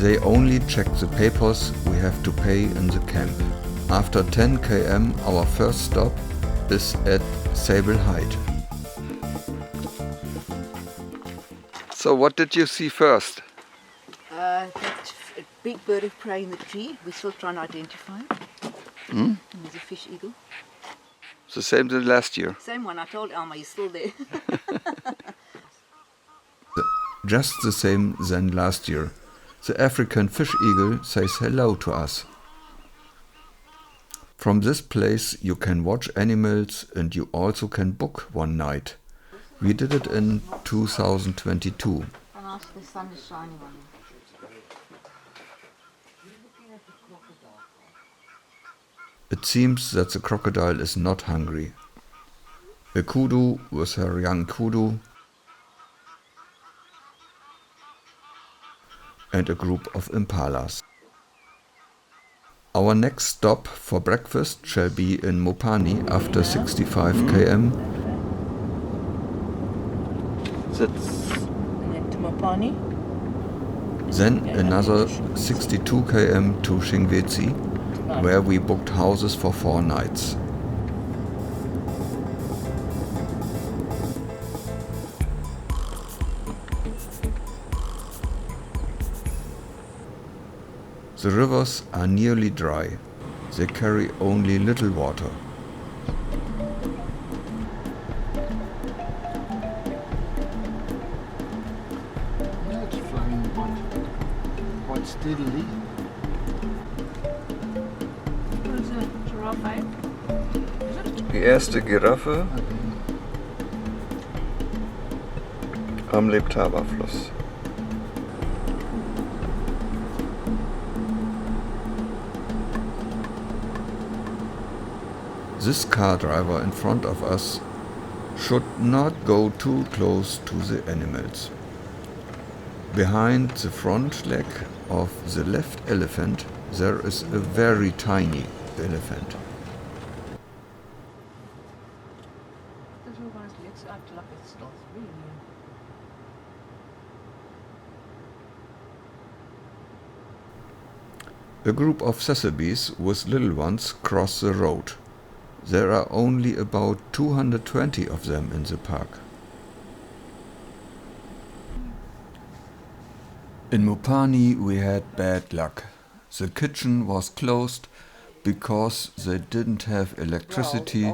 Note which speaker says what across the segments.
Speaker 1: They only check the papers we have to pay in the camp. After 10 km, our first stop is at Sable Height. So what did you see first?
Speaker 2: That big bird of prey in the tree. We're still trying to identify it.
Speaker 1: Hmm?
Speaker 2: There's a fish eagle.
Speaker 1: The same as last year.
Speaker 2: Same one. I told Alma, he's still there.
Speaker 1: Just the same than last year. The African fish eagle says hello to us. From this place you can watch animals and you also can book one night. We did it in 2022.
Speaker 2: The sun is shining on you.
Speaker 1: It seems that the crocodile is not hungry. A kudu with her young kudu and a group of impalas. Our next stop for breakfast shall be in Mopani after 65 km. That's
Speaker 2: To Mopani.
Speaker 1: then another 62 km to Shingwedzi, where we booked houses for 4 nights. The rivers are nearly dry. They carry only little water.
Speaker 3: Yeah, it's flowing quite steadily.
Speaker 2: What is it? Giraffe? Is it?
Speaker 1: Die erste Giraffe am Leptava-Fluss. This car driver in front of us should not go too close to the animals. Behind the front leg of the left elephant there is a very tiny elephant. A group of Sesebes with little ones cross the road. There are only about 220 of them in the park. In Mopani we had bad luck. The kitchen was closed because they didn't have electricity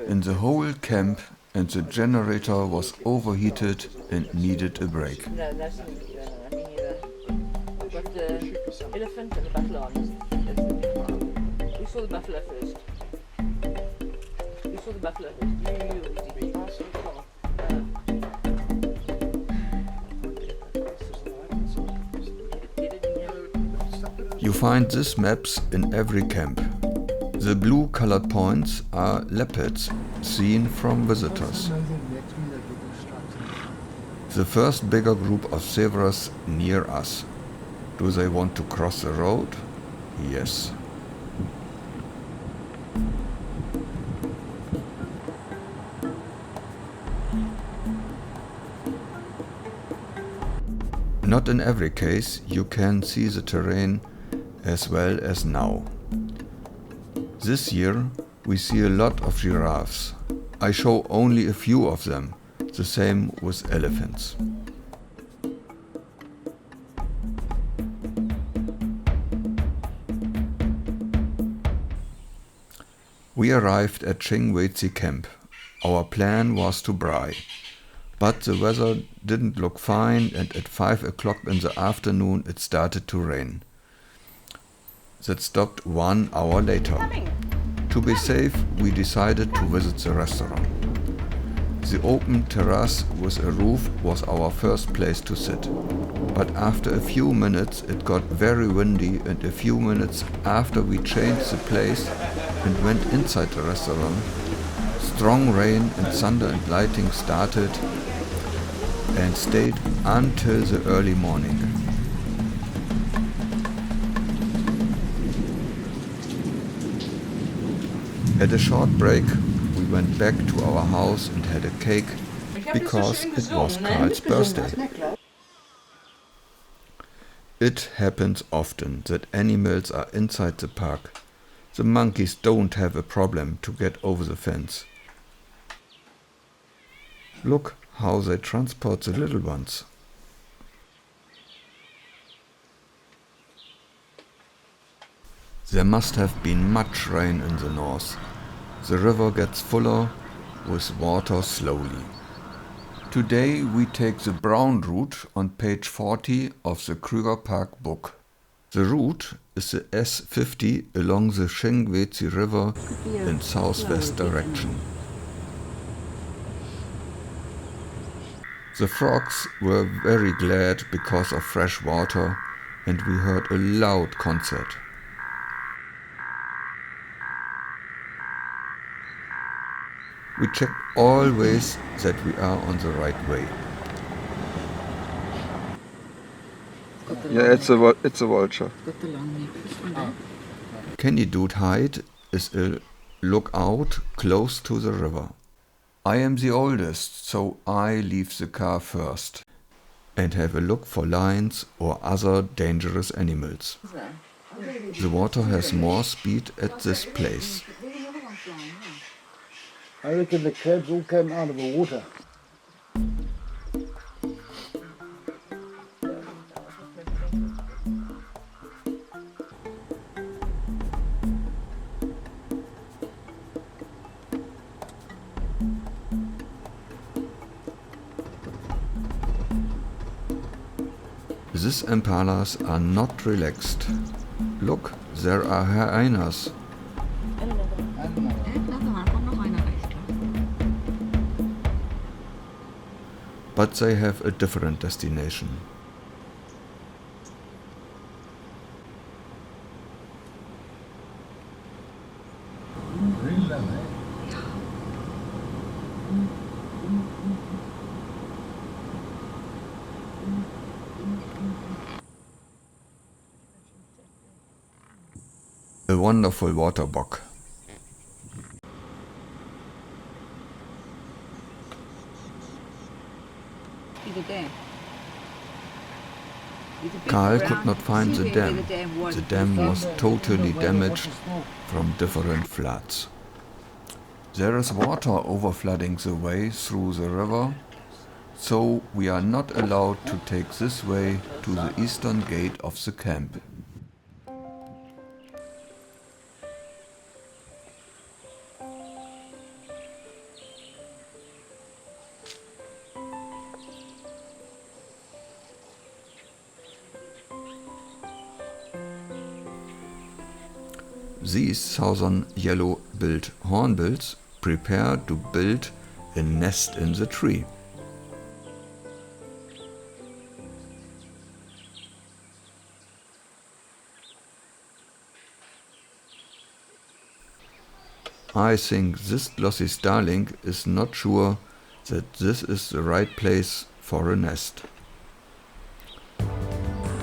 Speaker 1: in the whole camp and the generator was overheated and needed a break.
Speaker 2: No, that's not. I mean, we've got the elephant and the buffalo on. We saw the buffalo first. We saw the buffalo first.
Speaker 1: You find these maps in every camp. The blue colored points are leopards seen from visitors. The first bigger group of zebras near us. Do they want to cross the road? Yes. Not in every case you can see the terrain as well as now. This year we see a lot of giraffes. I show only a few of them, the same with elephants. We arrived at Shingwedzi camp. Our plan was to braai, but the weather didn't look fine and at 5 o'clock in the afternoon it started to rain. That stopped 1 hour later. To be safe, we decided to visit the restaurant. The open terrace with a roof was our first place to sit. But after a few minutes it got very windy and a few minutes after we changed the place and went inside the restaurant, strong rain and thunder and lightning started and stayed until the early morning. At a short break, we went back to our house and had a cake because it was Karl's birthday. It happens often that animals are inside the park. The monkeys don't have a problem to get over the fence. Look how they transport the little ones. There must have been much rain in the north. The river gets fuller with water slowly. Today we take the brown route on page 40 of the Krugerpark book. The route is the S50 along the Shingwedzi river in southwest direction. The frogs were very glad because of fresh water, and we heard a loud concert. We check always that we are on the right way.
Speaker 4: Yeah, it's a vulture.
Speaker 2: Got the long neck. This one there.
Speaker 1: Kennedoot Height is a lookout close to the river. I am the oldest, so I leave the car first and have a look for lions or other dangerous animals. The water has more speed at this place.
Speaker 3: I reckon the crabs all came out of the water.
Speaker 1: These impalas are not relaxed. Look, there are hyenas. But they have a different destination. A wonderful water bock. Karl could not find the dam. The dam was totally damaged from different floods. There is water overflooding the way through the river, so we are not allowed to take this way to the eastern gate of the camp. These southern yellow-billed hornbills prepare to build a nest in the tree. I think this glossy starling is not sure that this is the right place for a nest.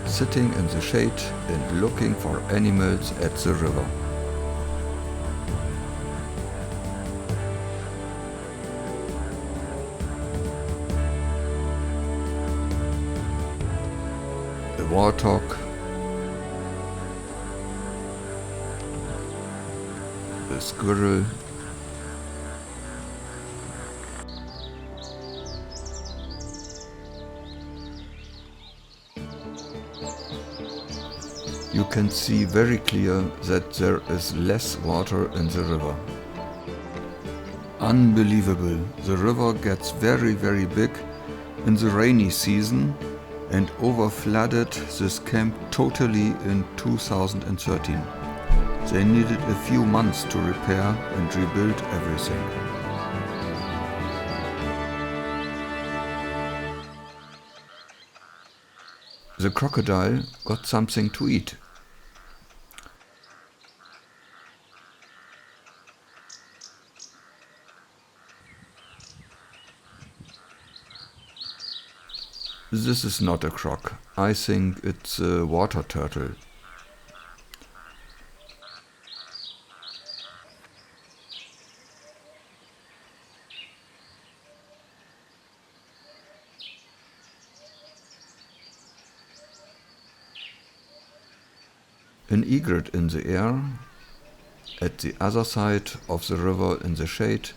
Speaker 1: Sitting in the shade and looking for animals at the river. The warthog, the squirrel, you can see very clear that there is less water in the river. Unbelievable, the river gets very big in the rainy season and overflooded this camp totally in 2013. They needed a few months to repair and rebuild everything. The crocodile got something to eat. This is not a croc. I think it's a water turtle. An egret in the air, at the other side of the river in the shade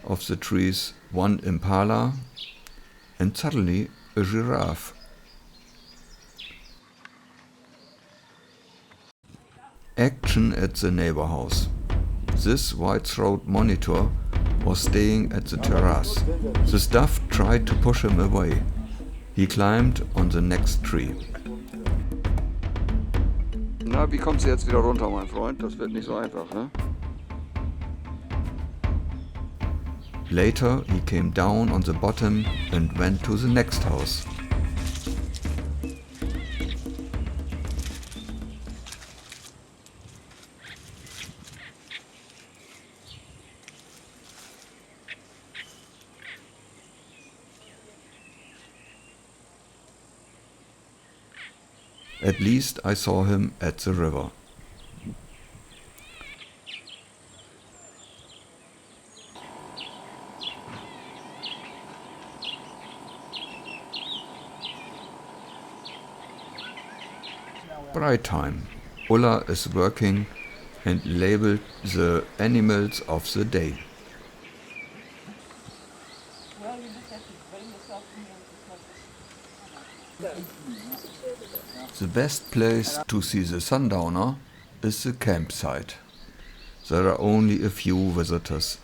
Speaker 1: of the trees, one impala, and suddenly a giraffe. Action at the neighbor house. This white-throat monitor was staying at the terrace. The staff tried to push him away. He climbed on the next tree. Na, wie kommst du jetzt wieder runter, mein Freund? Das wird nicht so einfach, ne? Later, he came down on the bottom and went to the next house. At least I saw him at the river. Bright time. Ulla is working and labeled the animals of the day.
Speaker 2: Well, you just have to bring yourself in here.
Speaker 1: The best place to see the sundowner is the campsite. There are only a few visitors.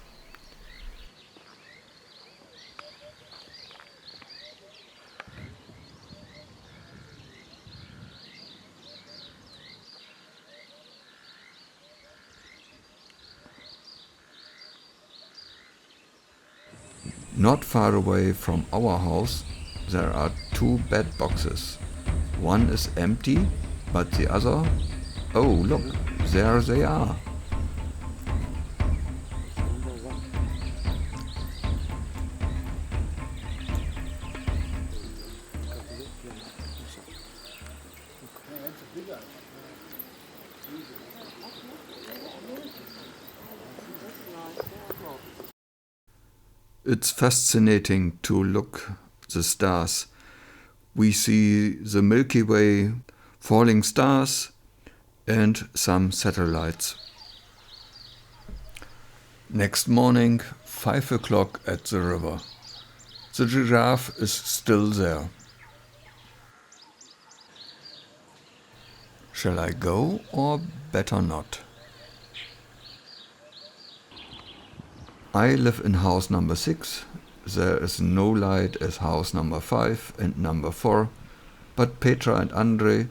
Speaker 1: Not far away from our house there are two bed boxes. One is empty, but the other, oh look, there they are. It's fascinating to look the stars. We see the Milky Way, falling stars and some satellites. Next morning, 5 o'clock at the river. The giraffe is still there. Shall I go or better not? I live in house number 6. There is no light as house number 5 and number 4, but Petra and Andre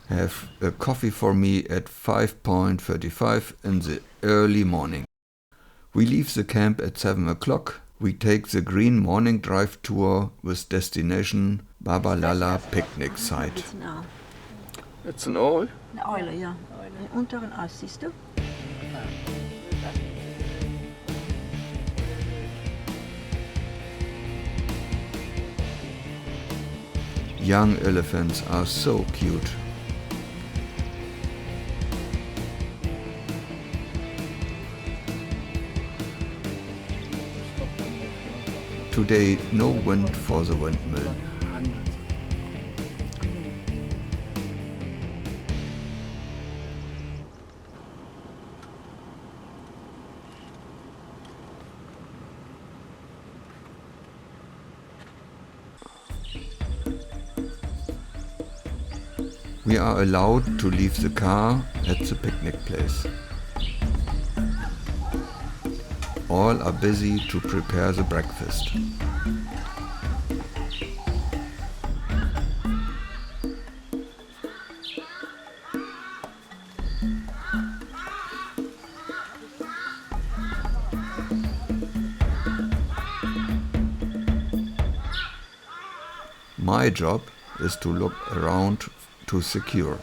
Speaker 1: have a coffee for me at 5:35 in the early morning. We leave the camp at 7 o'clock. We take the green morning drive tour with destination Babalala picnic site. It's an owl?
Speaker 4: Eine Eule, ja. Den unteren Ast, siehst du?
Speaker 1: Young elephants are so cute. Today, no wind for the windmill. We are allowed to leave the car at the picnic place. All are busy to prepare the breakfast. My job is to look around to secure.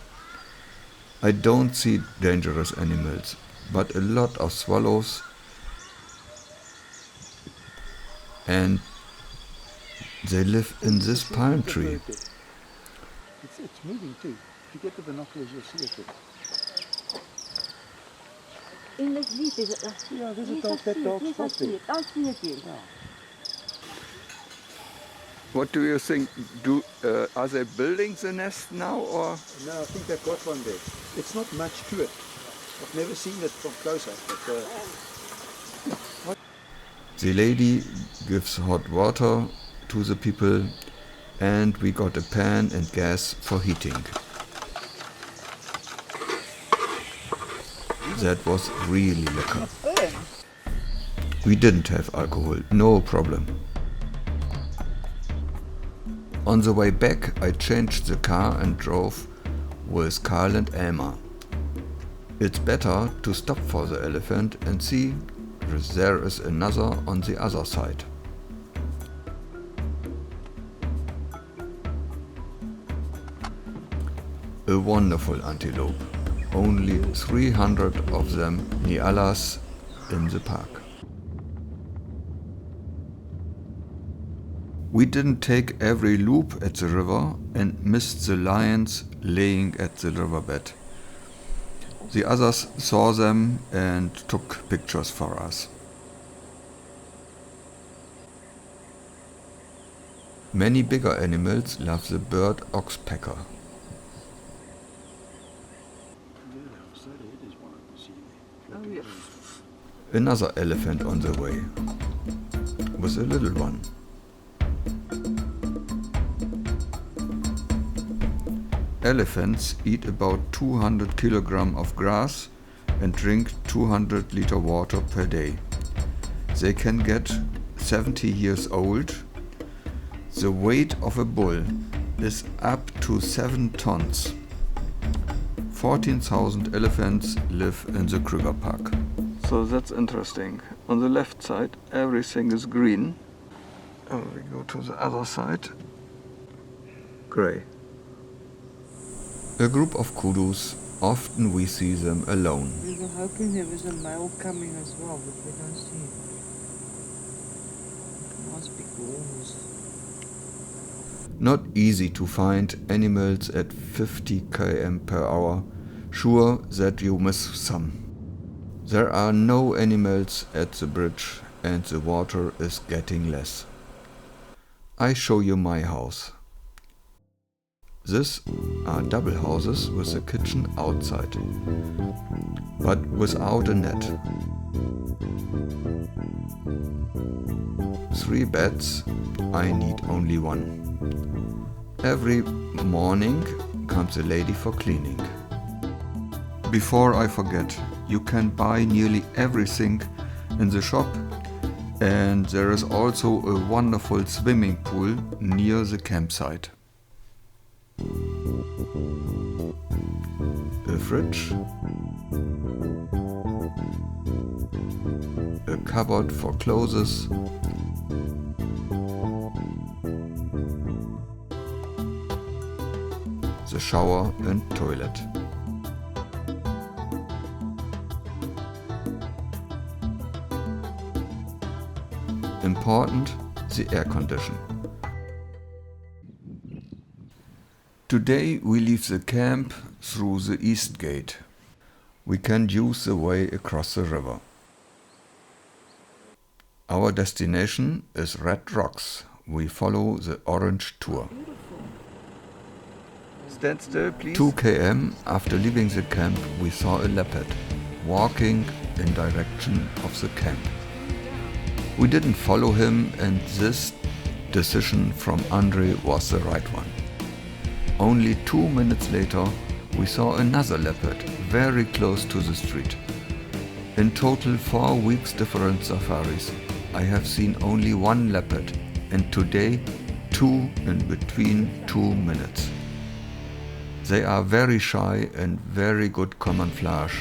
Speaker 1: I don't see dangerous animals, but a lot of swallows and they live in this palm tree.
Speaker 3: It's moving too. If you get the binoculars, you'll see it.
Speaker 4: In this leaf is it?
Speaker 3: Yeah, there's a dog. That dog's
Speaker 4: Yes, I see it. I see it.
Speaker 3: Yeah.
Speaker 1: What do you think? Are they building the nest now, or?
Speaker 3: No, I think they've got one there. It's not much to it. I've never seen it from close up, but
Speaker 1: The lady gives hot water to the people, and we got a pan and gas for heating. That was really lekker. We didn't have alcohol, no problem. On the way back, I changed the car and drove with Karl and Elmar. It's better to stop for the elephant and see if there is another on the other side. A wonderful antelope. Only 300 of them, Nialas, in the park. We didn't take every loop at the river and missed the lions laying at the riverbed. The others saw them and took pictures for us. Many bigger animals love the bird oxpecker.
Speaker 2: Oh, yeah.
Speaker 1: Another elephant on the way, with a little one. Elephants eat about 200 kilograms of grass and drink 200 liter water per day. They can get 70 years old. The weight of a bull is up to 7 tons. 14,000 elephants live in the Krugerpark. So that's interesting. On the left side everything is green. Oh, we go to the other side. Gray. A group of kudus, often we see them alone.
Speaker 2: We were hoping there was a male coming as well, but we don't see him. Nice big horns.
Speaker 1: Not easy to find animals at 50 km per hour. Sure that you miss some. There are no animals at the bridge and the water is getting less. I show you my house. These are double houses with a kitchen outside, but without a net. 3 beds, I need only 1. Every morning comes a lady for cleaning. Before I forget, you can buy nearly everything in the shop, and there is also a wonderful swimming pool near the campsite. A fridge, a cupboard for clothes, the shower and toilet. Important, the air condition. Today we leave the camp through the east gate. We can use the way across the river. Our destination is Red Rocks. We follow the orange tour. Stand still, please. 2 km after leaving the camp, we saw a leopard walking in direction of the camp. We didn't follow him, and this decision from Andre was the right one. Only 2 minutes later, we saw another leopard very close to the street. In total 4 weeks different safaris. I have seen only 1 leopard, and today 2 in between 2 minutes. They are very shy and very good camouflage.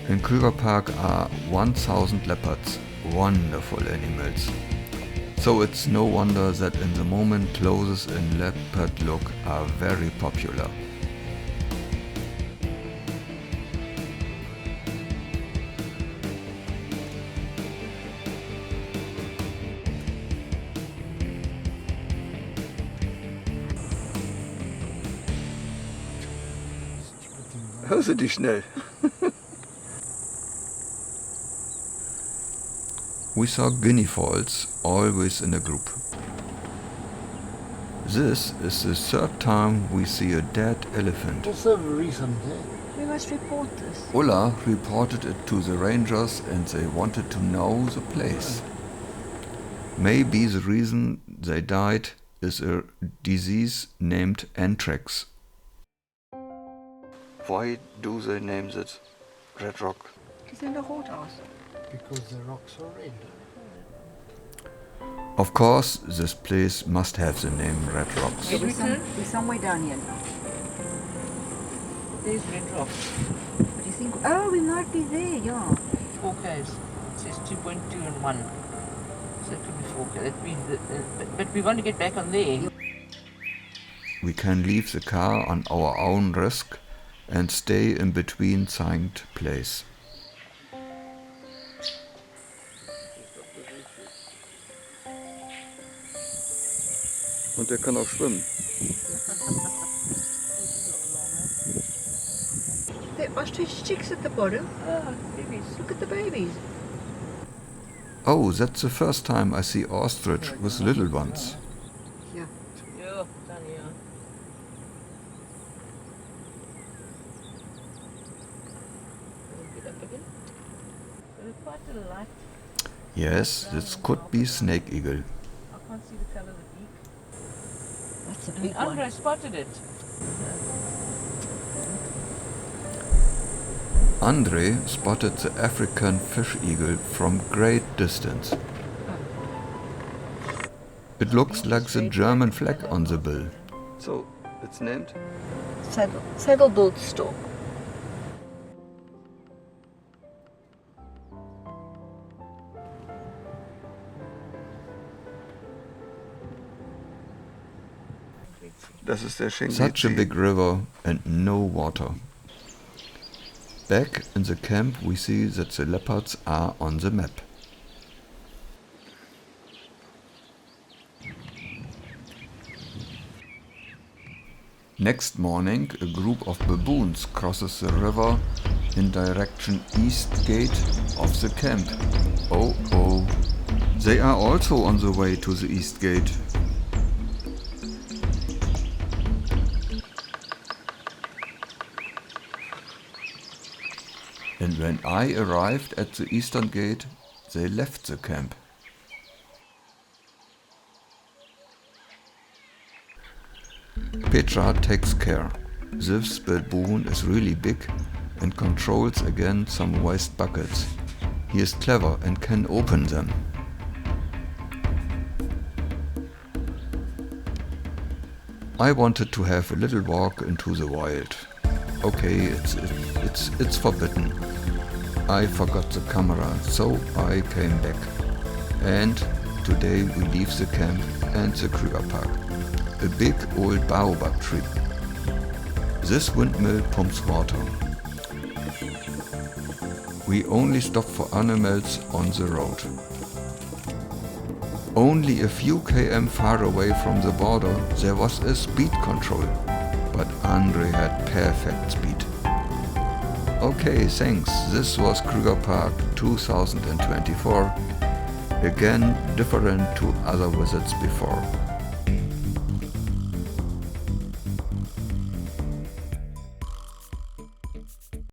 Speaker 1: In Krugerpark are 1,000 leopards, wonderful animals. So it's no wonder that in the moment clothes in leopard look are very popular. Hörst du dich schnell? We saw guinea fowls, always in a group. This is the third time we see a dead elephant.
Speaker 3: Also recent, eh?
Speaker 4: We must report this.
Speaker 1: Ulla reported it to the rangers and they wanted to know the place. Maybe the reason they died is a disease named anthrax. Why do they name it Red Rock?
Speaker 4: Het is in de roodhuis.
Speaker 3: Because the rocks are red.
Speaker 1: Of course, this place must have the name Red Rocks.
Speaker 2: Where do we turn?
Speaker 4: We're somewhere down here now.
Speaker 2: There's Red Rock.
Speaker 4: What do you think? Oh, we might be there, yeah.
Speaker 2: 4 Ks. It says 2.2 and 1. So it could be 4 K. That means that, but we want to get back on there.
Speaker 1: We can leave the car on our own risk and stay in between signed place. Und der kann auch schwimmen.
Speaker 4: There are ostrich chicks at the bottom.
Speaker 2: Oh, babies.
Speaker 4: Look at the babies.
Speaker 1: Oh, that's the first time I see ostrich with little ones.
Speaker 4: Yeah.
Speaker 2: Yeah, down here. Get up again. Quite a light.
Speaker 1: Yes, this could be snake eagle.
Speaker 2: I can't see the colour of the beak.
Speaker 4: That's a
Speaker 2: I mean,
Speaker 4: big one.
Speaker 2: Andre spotted it.
Speaker 1: Andre spotted the African fish eagle from great distance. It looks like the German flag on the bill. So, it's named?
Speaker 4: Saddlebolt stork.
Speaker 1: Das ist der Shingwedzi. Such a big river and no water. Back in the camp we see that the leopards are on the map. Next morning a group of baboons crosses the river in direction east gate of the camp. Oh oh. They are also on the way to the east gate. And when I arrived at the eastern gate, they left the camp. Petra takes care. This baboon is really big and controls again some waste buckets. He is clever and can open them. I wanted to have a little walk into the wild. Okay, it's forbidden. I forgot the camera, so I came back. And today we leave the camp and the Krugerpark. A big old baobab tree. This windmill pumps water. We only stop for animals on the road. Only a few km far away from the border there was a speed control, but Andre had perfect speed. Okay, thanks. This was Krugerpark 2024. Again, different to other visits before.